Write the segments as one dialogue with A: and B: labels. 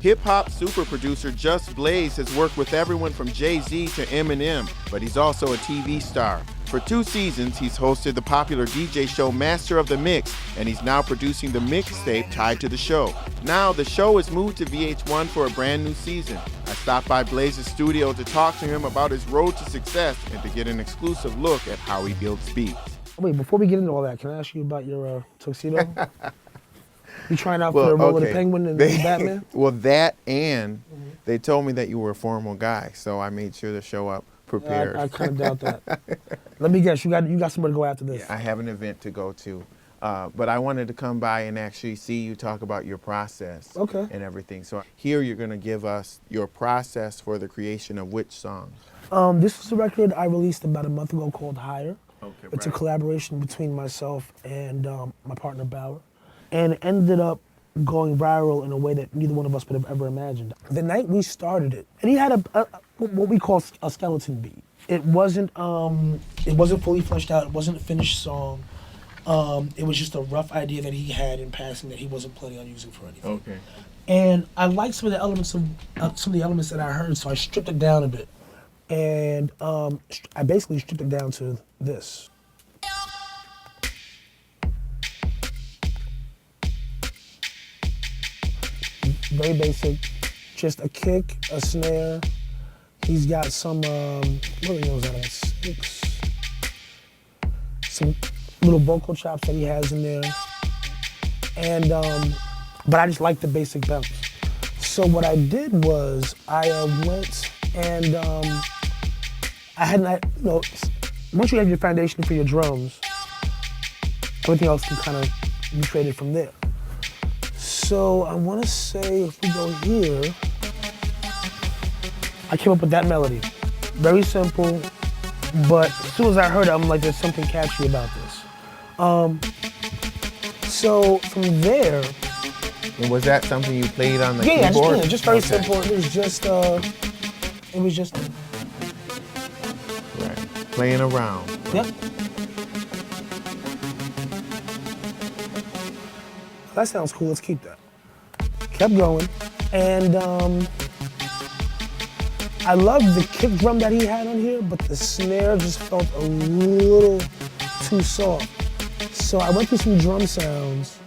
A: Hip-hop super producer Just Blaze has worked with everyone from Jay-Z to Eminem, but he's also a TV star. For 2 seasons, he's hosted the popular DJ show Master of the Mix, and he's now producing the mixtape tied to the show. Now, the show has moved to VH1 for a brand new season. I stopped by Blaze's studio to talk to him about his road to success and to get an exclusive look at how he builds beats.
B: Wait, before we get into all that, can I ask you about your tuxedo? You trying out for the role of the Penguin and the Batman?
A: Well, that and they told me that you were a formal guy, so I made sure to show up prepared.
B: I kind of doubt that. Let me guess, you got somewhere to go after this.
A: Yeah, I have an event to go to, but I wanted to come by and actually see you talk about your process and everything. So here you're going to give us your process for the creation of which song?
B: This is a record I released about a month ago called Higher. It's a collaboration between myself and my partner Bauer. And it ended up going viral in a way that neither one of us would have ever imagined. The night we started it, and he had what we call a skeleton beat. It wasn't fully fleshed out. It wasn't a finished song. It was just a rough idea that he had in passing that he wasn't planning on using for anything.
A: Okay.
B: And I liked some of the elements that I heard, so I stripped it down a bit, and I basically stripped it down to this. Very basic, just a kick, a snare. He's got some, what are those out of 6? Some little vocal chops that he has in there. And, but I just like the basic bounce. So what I did was I went and once you have your foundation for your drums, everything else can kind of be created from there. So I want to say, if we go here, I came up with that melody. Very simple, but as soon as I heard it, I'm like, there's something catchy about this. So from there.
A: And was that something you played on the keyboard?
B: Yeah, just very simple. It was just.
A: Right, playing around.
B: Yep. That sounds cool, let's keep that. Kept going, and I loved the kick drum that he had on here, but the snare just felt a little too soft. So I went through some drum sounds.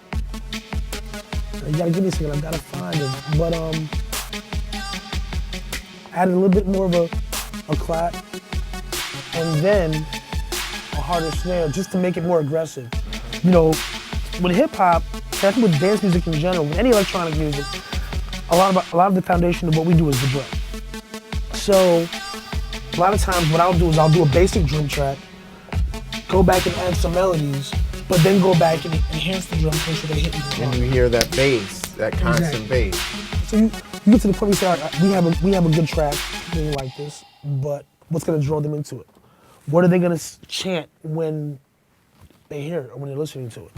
B: You gotta give me a second, I gotta find it. But added a little bit more of a clap, and then a harder snare, just to make it more aggressive. You know, with hip hop, I think with dance music in general, with any electronic music, a lot of the foundation of what we do is the drum. So a lot of times what I'll do is I'll do a basic drum track, go back and add some melodies, but then go back and enhance the drum so they hit the drum.
A: And you hear that bass, that constant bass.
B: So you get to the point where you say, all right, we have a good track, something like this, but what's gonna draw them into it? What are they gonna chant when they hear it or when they're listening to it?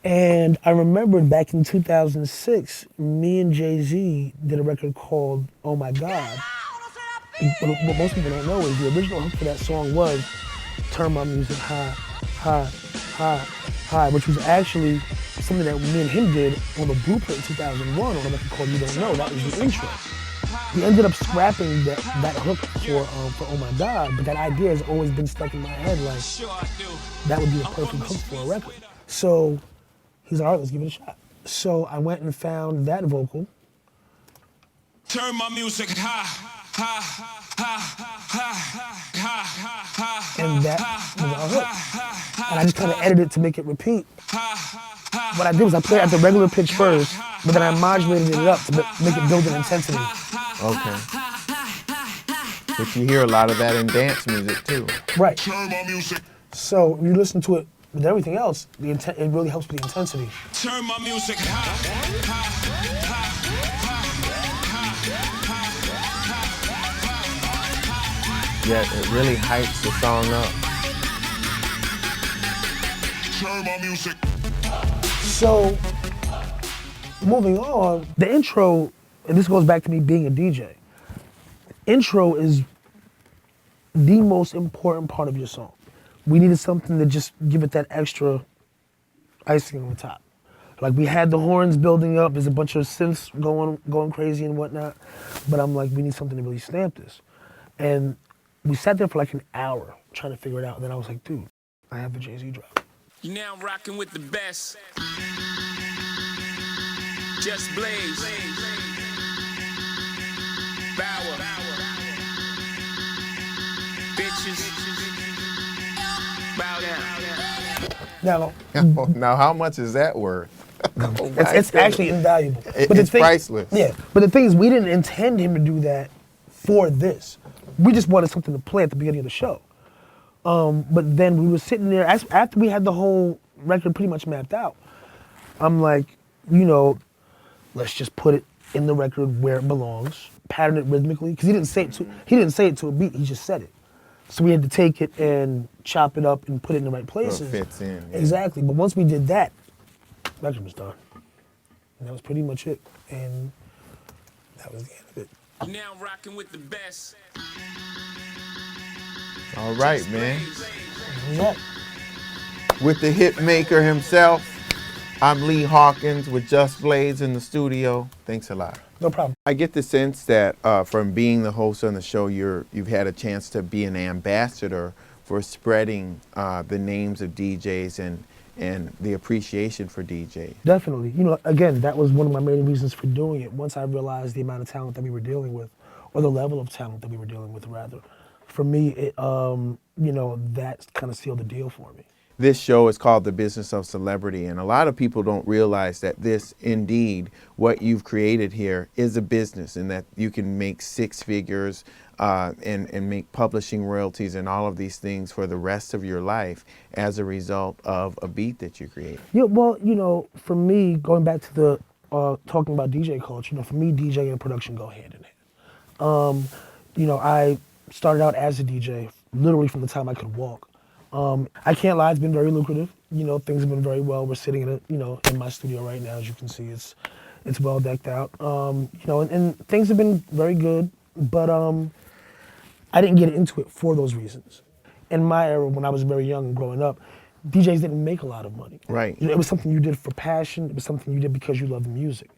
B: And I remembered back in 2006, me and Jay-Z did a record called Oh My God. What most people don't know is the original hook for that song was Turn My Music High, High, High, High, which was actually something that me and him did on the Blueprint in 2001 on a record called You Don't Know. That was the intro. We ended up scrapping that hook for Oh My God, but that idea has always been stuck in my head, like, that would be the perfect hook for a record. So he's all right, let's give it a shot. So I went and found that vocal.
C: Turn my music high, high, high, high, high,
B: and that was our hook. And I just kind of edited it to make it repeat. What I did was I played at the regular pitch first, but then I modulated it up to make it build an intensity.
A: Okay. But you hear a lot of that in dance music too.
B: Right. So when you listen to it with everything else, it really helps with the intensity.
C: Turn my music high.
A: Yeah, it really hypes the song up.
C: Turn my music.
B: So, moving on, the intro, and this goes back to me being a DJ. Intro is the most important part of your song. We needed something to just give it that extra icing on the top. Like we had the horns building up, there's a bunch of synths going crazy and whatnot, but I'm like, we need something to really stamp this. And we sat there for like an hour trying to figure it out, and then I was like, dude, I have the Jay-Z drop.
C: You now rocking with the best. Just Blaze. Bower. Bitches. Bow down.
A: Now, how much is that worth? Oh,
B: It's actually invaluable.
A: It's priceless.
B: Yeah, but the thing is, we didn't intend him to do that for this. We just wanted something to play at the beginning of the show. But then we were sitting there, after we had the whole record pretty much mapped out, I'm like, you know, let's just put it in the record where it belongs, pattern it rhythmically, because he didn't say it to a beat, he just said it. So we had to take it and chop it up and put it in the right places.
A: So it fits in. Yeah.
B: Exactly, but once we did that, the record was done. And that was pretty much it. And that was the end of it.
C: You now rocking with the best.
A: All right, man.
B: Yeah.
A: With the hit maker himself, I'm Lee Hawkins with Just Blaze in the studio. Thanks a lot.
B: No problem.
A: I get the sense that from being the host on the show, you've had a chance to be an ambassador for spreading the names of DJs and the appreciation for DJs.
B: Definitely. You know, again, that was one of my main reasons for doing it. Once I realized the amount of talent that we were dealing with, or the level of talent that we were dealing with, rather, for me, it, you know, that kind of sealed the deal for me.
A: This show is called The Business of Celebrity, and a lot of people don't realize that this, indeed, what you've created here is a business, and that you can make six figures and make publishing royalties and all of these things for the rest of your life as a result of a beat that you create.
B: Yeah, well, you know, for me, going back to the talking about DJ culture, you know, for me, DJ and production go hand in hand. You know, I started out as a DJ literally from the time I could walk. I can't lie, it's been very lucrative. You know, things have been very well. We're sitting in a, you know, in my studio right now, as you can see, it's well decked out. You know, and things have been very good, but I didn't get into it for those reasons. In my era, when I was very young and growing up, DJs didn't make a lot of money.
A: Right.
B: You know, it was something you did for passion. It was something you did because you loved music.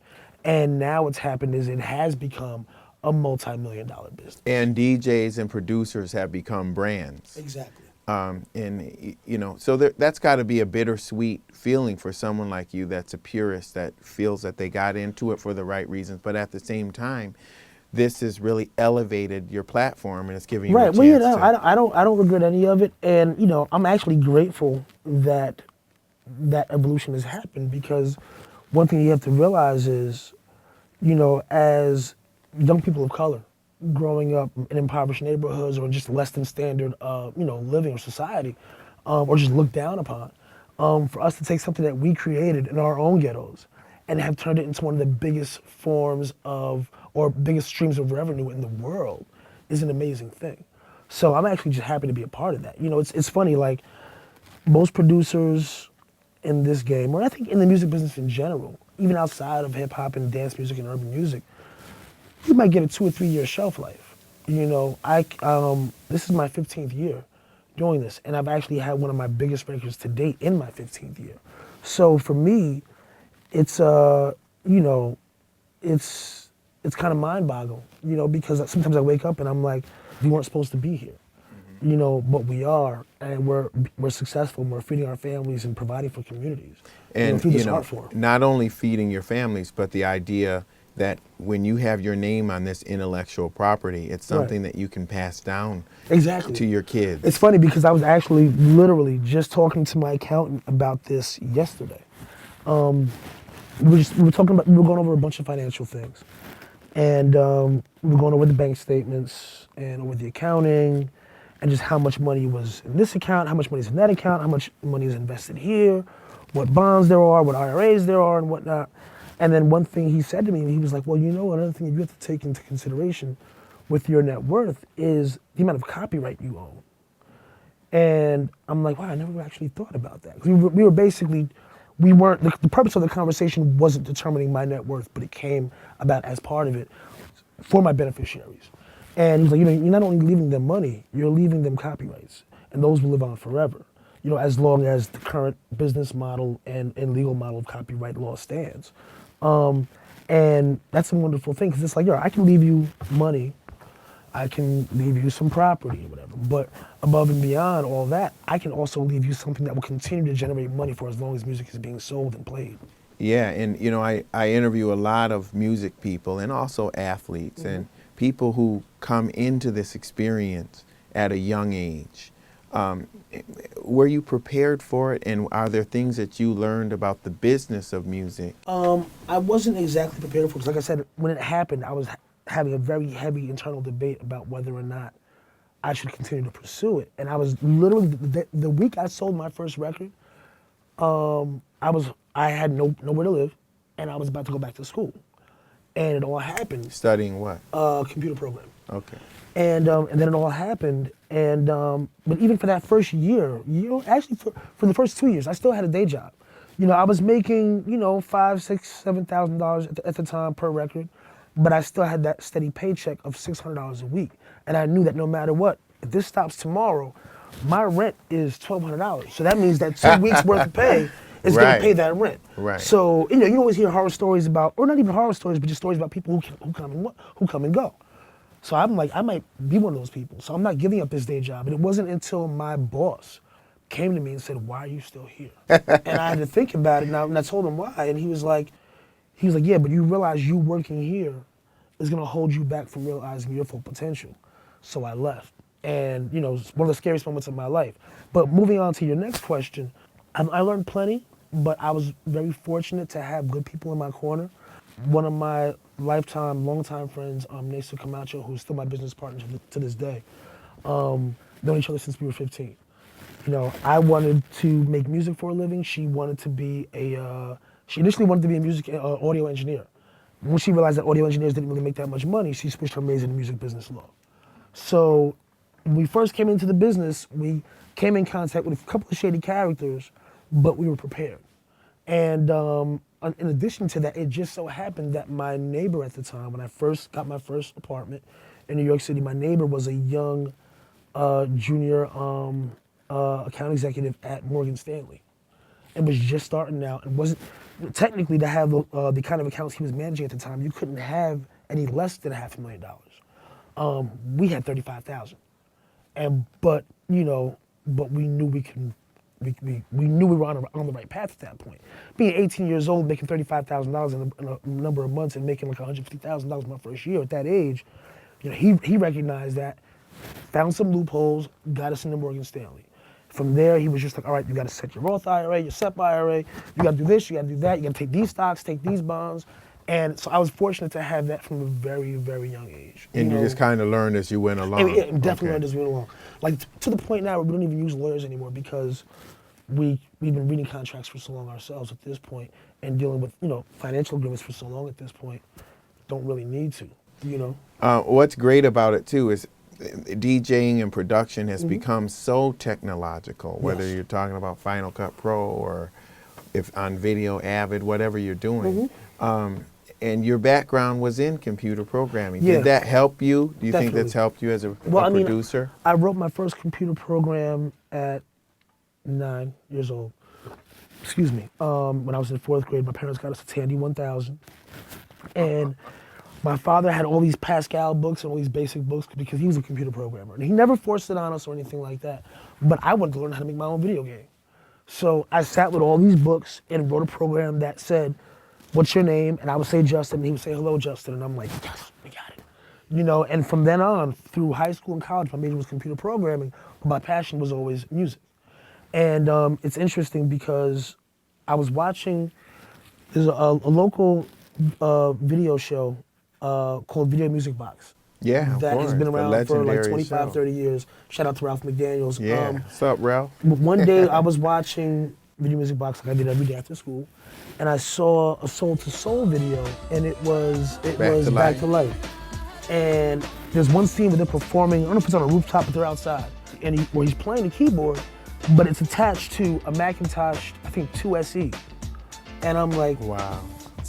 B: And now what's happened is it has become a multi-million-dollar business.
A: And DJs and producers have become brands.
B: Exactly.
A: And, you know, so that's got to be a bittersweet feeling for someone like you that's a purist, that feels that they got into it for the right reasons, but at the same time, this has really elevated your platform and it's giving you a chance.
B: Well, you know, I don't regret any of it, and you know, I'm actually grateful that that evolution has happened, because one thing you have to realize is, you know, as young people of color, growing up in impoverished neighborhoods or just less than standard, you know, living or society, or just looked down upon, for us to take something that we created in our own ghettos and have turned it into one of the biggest forms of, or biggest streams of revenue in the world is an amazing thing. So I'm actually just happy to be a part of that. You know, it's funny, like most producers in this game, or I think in the music business in general, even outside of hip hop and dance music and urban music, you might get a 2 or 3 year shelf life. You know, this is my 15th year doing this, and I've actually had one of my biggest records to date in my 15th year. So for me, it's you know, it's kind of mind-boggling, you know, because sometimes I wake up and I'm like, we weren't supposed to be here, you know, but we are, and we're successful, and we're feeding our families and providing for communities.
A: And
B: through this
A: you know,
B: art form.
A: not only feeding your families, but the idea that when you have your name on this intellectual property, it's something that you can pass down
B: exactly
A: to your kids.
B: It's funny because I was actually literally just talking to my accountant about this yesterday. We were going over a bunch of financial things, and we were going over the bank statements and over the accounting, and just how much money was in this account, how much money is in that account, how much money is invested here, what bonds there are, what IRAs there are, and whatnot. And then one thing he said to me, he was like, well, you know, another thing you have to take into consideration with your net worth is the amount of copyright you own. And I'm like, wow, I never actually thought about that. We were basically, we weren't, the purpose of the conversation wasn't determining my net worth, but it came about as part of it for my beneficiaries. And he's like, you know, you're not only leaving them money, you're leaving them copyrights, and those will live on forever. as long as the current business model and legal model of copyright law stands. And that's a wonderful thing, because it's like, I can leave you money, I can leave you some property or whatever, but above and beyond all that, I can also leave you something that will continue to generate money for as long as music is being sold and played.
A: Yeah, and I interview a lot of music people and also athletes and people who come into this experience at a young age. Were you prepared for it, and are there things that you learned about the business of music?
B: I wasn't exactly prepared for it, because like I said, when it happened, I was having a very heavy internal debate about whether or not I should continue to pursue it. And I was literally, the week I sold my first record, I had nowhere to live, and I was about to go back to school. And it all happened.
A: Studying what?
B: Computer programming.
A: Okay.
B: And then it all happened, and but even for that first year, actually for the first 2 years, I still had a day job. I was making $5,000, $6,000, $7,000 at the time per record, but I still had that steady paycheck of $600 a week, and I knew that no matter what, if this stops tomorrow, my rent is $1,200. So that means that 2 weeks worth of pay is going to pay that rent.
A: Right.
B: So you always hear horror stories about, or not even horror stories, but just stories about people who come and go. So I'm like, I might be one of those people. So I'm not giving up this day job. And it wasn't until my boss came to me and said, "Why are you still here?" And I had to think about it, and I told him why. And he was like, "Yeah, but you realize you working here is gonna hold you back from realizing your full potential." So I left. And it's one of the scariest moments of my life. But moving on to your next question, I learned plenty, but I was very fortunate to have good people in my corner. One of my longtime friends, Nesa Camacho, who's still my business partner to this day, known each other since we were 15. I wanted to make music for a living. She wanted to be she initially wanted to be a music audio engineer. When she realized that audio engineers didn't really make that much money, she switched her major to music business law. So when we first came into the business, we came in contact with a couple of shady characters, but we were prepared. And in addition to that, it just so happened that my neighbor at the time, when I first got my first apartment in New York City, my neighbor was a young junior account executive at Morgan Stanley, and was just starting out, and wasn't technically, to have the kind of accounts he was managing at the time, you couldn't have any less than $500,000. We had 35,000, but we knew we could. We knew we were on the right path at that point. Being 18 years old, making $35,000 in a number of months, and making like $150,000 my first year at that age, he recognized that, found some loopholes, got us into Morgan Stanley. From there, he was just like, all right, you got to set your Roth IRA, your SEP IRA, you got to do this, you got to do that, you got to take these stocks, take these bonds. And so I was fortunate to have that from a very, very young age.
A: And you just kind of learned as you went along.
B: Yeah, definitely learned as we went along. Like to the point now where we don't even use lawyers anymore, because we've been reading contracts for so long ourselves at this point, and dealing with financial agreements for so long at this point. Don't really need to.
A: What's great about it too is DJing and production has become so technological. Whether you're talking about Final Cut Pro or if on Video Avid, whatever you're doing. And your background was in computer programming.
B: Yeah.
A: Did that help you? Do you think
B: Definitely.
A: that's helped you as a producer?
B: I wrote my first computer program at 9 years old. Excuse me. When I was in 4th grade, my parents got us a Tandy 1000. And my father had all these Pascal books and all these basic books because he was a computer programmer. And he never forced it on us or anything like that. But I wanted to learn how to make my own video game. So I sat with all these books and wrote a program that said, "What's your name?" And I would say Justin, and he would say, "Hello, Justin." And I'm like, "Yes, we got it." And from then on, through high school and college, my major was computer programming, but my passion was always music. And it's interesting because I was watching, there's a local video show called Video Music Box.
A: Yeah, of
B: that
A: course.
B: has been around for like 25,
A: show.
B: 30 years. Shout out to Ralph McDaniels.
A: Yeah. What's up, Ralph?
B: One day I was watching Video Music Box like I did every day after school, and I saw a Soul to Soul video, and it was Back to Life. And there's one scene where they're performing, I don't know if it's on a rooftop, but they're outside, and where he's playing the keyboard, but it's attached to a Macintosh, I think 2 SE. And I'm like,
A: wow,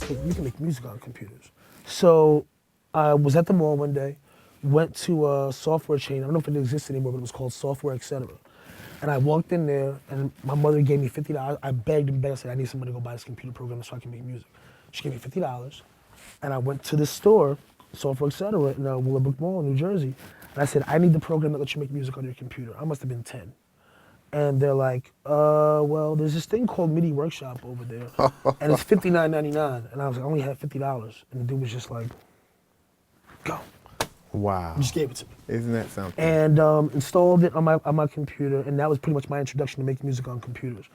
B: hey, you can make music on computers. So I was at the mall one day, went to a software chain, I don't know if it exists anymore, but it was called Software Etc. And I walked in there, and my mother gave me $50. I begged and begged. I said, I need somebody to go buy this computer program so I can make music. She gave me $50. And I went to this store, Software Etc. in Willowbrook Mall, New Jersey. And I said, I need the program that lets you make music on your computer. I must have been 10. And they're like, well, there's this thing called MIDI Workshop over there, and it's $59.99. And I was like, I only had $50. And the dude was just like, go.
A: Wow.
B: He just gave it to me.
A: Isn't that something?
B: And installed it on my computer, and that was pretty much my introduction to making music on computers.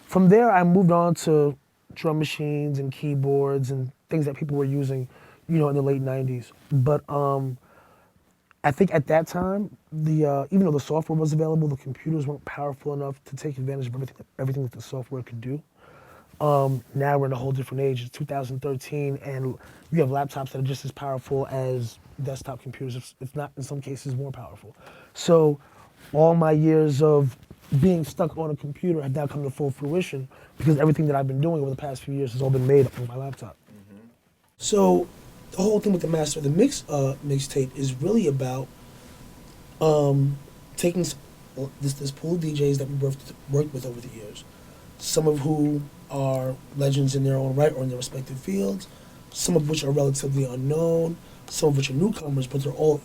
B: From there, I moved on to drum machines and keyboards and things that people were using, in the late 90s. But I think at that time, even though the software was available, the computers weren't powerful enough to take advantage of everything that the software could do. Now we're in a whole different age. It's 2013, and you have laptops that are just as powerful as desktop computers, if not in some cases more powerful. So all my years of being stuck on a computer have now come to full fruition because everything that I've been doing over the past few years has all been made on my laptop. Mm-hmm. So the whole thing with the Master of the Mix mixtape is really about taking this pool of DJs that we worked with over the years, some of who are legends in their own right or in their respective fields, some of which are relatively unknown, some of which are newcomers, but they're all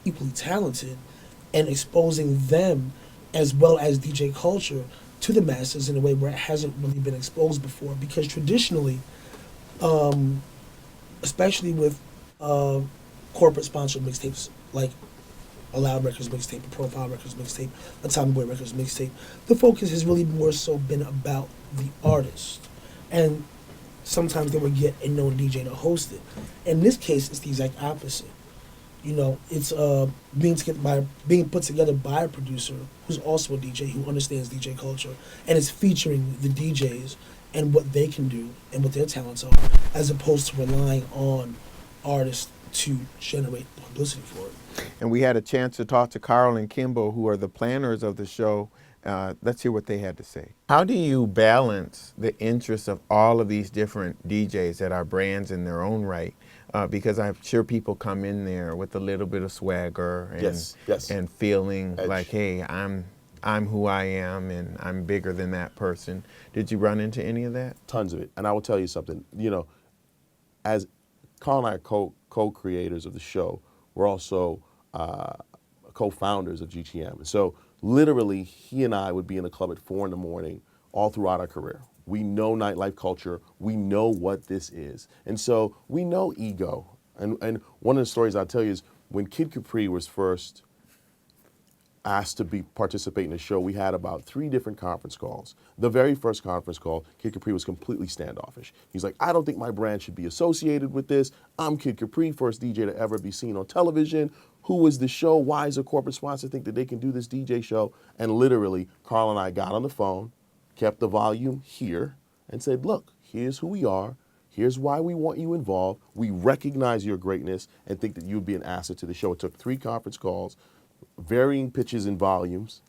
B: equally talented, and exposing them as well as DJ culture to the masses in a way where it hasn't really been exposed before. Because traditionally, especially with corporate-sponsored mixtapes like a Loud Records mixtape, a Profile Records mixtape, a Tommy Boy Records mixtape, the focus has really more so been about the artist. And sometimes they would get a known DJ to host it. In this case, it's the exact opposite. It's being put together by a producer who's also a DJ who understands DJ culture, and it's featuring the DJs and what they can do and what their talents are, as opposed to relying on artists to generate publicity for it.
A: And we had a chance to talk to Carl and Kimbo, who are the planners of the show. Let's hear what they had to say. How do you balance the interests of all of these different DJs that are brands in their own right? Because I'm sure people come in there with a little bit of swagger and, and feeling like, hey, I'm who I am and I'm bigger than that person. Did you run into any of that?
D: Tons of it. And I will tell you something, as Carl and I are co-creators of the show, we're also co-founders of GTM. And so literally, he and I would be in the club at 4 in the morning all throughout our career. We know nightlife culture. We know what this is. And so we know ego. And one of the stories I'll tell you is when Kid Capri was first asked to participate in the show, we had about 3 different conference calls. The very first conference call, Kid Capri was completely standoffish. He's like, I don't think my brand should be associated with this. I'm Kid Capri, first DJ to ever be seen on television. Who is the show? Why is a corporate sponsor think that they can do this DJ show? And literally, Carl and I got on the phone, kept the volume here, and said, look, here's who we are. Here's why we want you involved. We recognize your greatness and think that you'd be an asset to the show. It took 3 conference calls, varying pitches and volumes,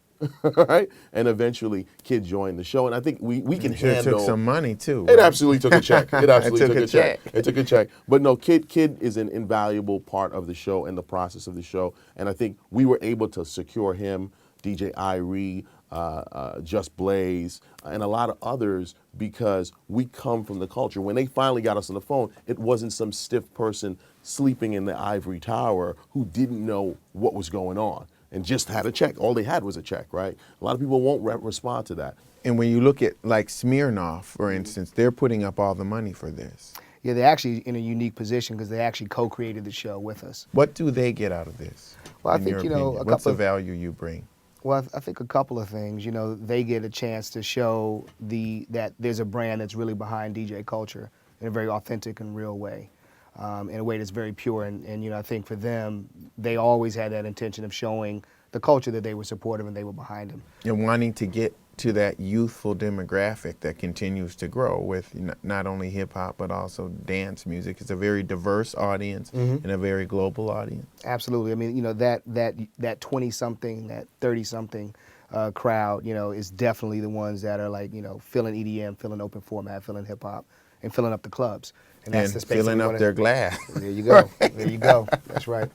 D: right? And eventually, Kid joined the show. And I think we can handle...
A: It took some money, too.
D: It absolutely took a check. It absolutely took a check. It took a check. But no, Kid is an invaluable part of the show and the process of the show. And I think we were able to secure him, DJ Irie, Just Blaze, and a lot of others because we come from the culture. When they finally got us on the phone, it wasn't some stiff person sleeping in the ivory tower who didn't know what was going on and just had a check. All they had was a check, right? A lot of people won't respond to that.
A: And when you look at like Smirnoff, for instance, they're putting up all the money for this.
E: Yeah, they're actually in a unique position because they actually co-created the show with us.
A: What do they get out of this?
E: Well, I think,
A: what's the value you bring?
E: Well, I think a couple of things. They get a chance to show that there's a brand that's really behind DJ culture in a very authentic and real way, in a way that's very pure. And I think for them, they always had that intention of showing the culture that they were supportive and they were behind them.
A: And wanting to get to that youthful demographic that continues to grow with not only hip hop but also dance music. It's a very diverse audience and a very global audience.
E: Absolutely. I mean, that 20-something, that 30-something crowd, is definitely the ones that are like, feeling EDM, feeling open format, feeling hip hop, and filling up the clubs.
A: And that's the space filling up their glass.
E: There you go. There you go. That's right.